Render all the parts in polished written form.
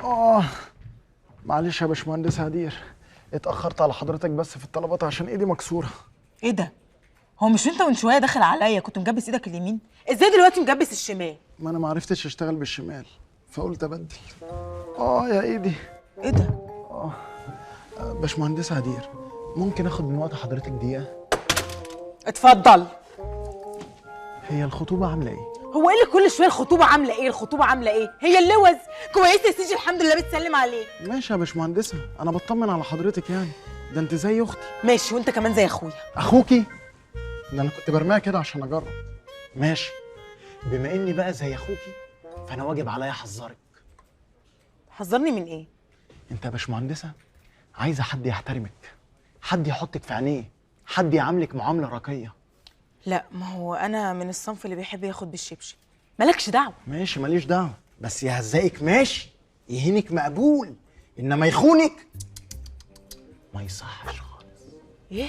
اه معلش يا باشمهندس هدير، اتأخرت على حضرتك بس في الطلبات عشان ايدي مكسورة. ايه ده؟ هو مش انت من شويه داخل عليا كنت مجبس ايدك اليمين؟ ازاي دلوقتي مجبس الشمال؟ ما انا معرفتش اشتغل بالشمال فقلت ابدل. اه يا ايدي. ايه ده؟ باشمهندس هدير، ممكن اخد من وقت حضرتك دقيقة؟ اتفضل. هي الخطوبة عاملة ايه؟ هو ايه اللي كل شويه الخطوبه عامله ايه الخطوبه عامله ايه؟ هي اللوز كويسه يا سيدي الحمد لله بتسلم عليه. ماشي يا باشمهندسة، انا بطمن على حضرتك يعني، ده انت زي اختي. ماشي وانت كمان زي اخويا. اخوكي؟ ده انا كنت برميها كده عشان اجرب. ماشي، بما اني بقى زي اخوكي فانا واجب عليا احذرك. حذرني من ايه؟ انت يا باشمهندسة عايزة حد يحترمك، حد يحطك في عينيه، حد يعاملك معاملة راقية. لا ما هو انا من الصنف اللي بيحب ياخد بالشبشب. مالكش دعوه. ماشي ماليش دعوة، بس يهزقك ماشي، يهينك مقبول، انما يخونك ما يصحش خالص. ايه؟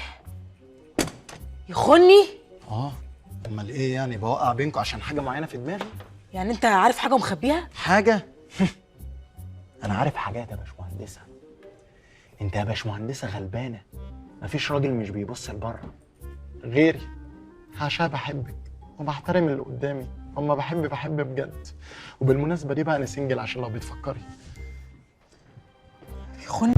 يخوني؟ اه امال ايه يعني، بوقع بينكم عشان حاجة معينة في دماغي؟ يعني انت عارف حاجه ومخبيها؟ حاجة؟ انا عارف حاجات يا باشمهندسة. انت يا باشمهندسة غلبانة، مفيش راجل مش بيبص لبره غيري، عشان بحبك وبحترم اللي قدامي، اما بحب بجد. وبالمناسبة دي بقى انا سنجل عشان لو بتفكري. يخوني؟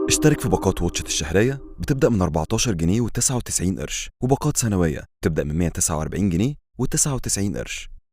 اشترك في باقات واتشت الشهرية بتبدأ من 14 جنيه و99 قرش، وباقات سنوية بتبدأ من 149 جنيه و99 قرش.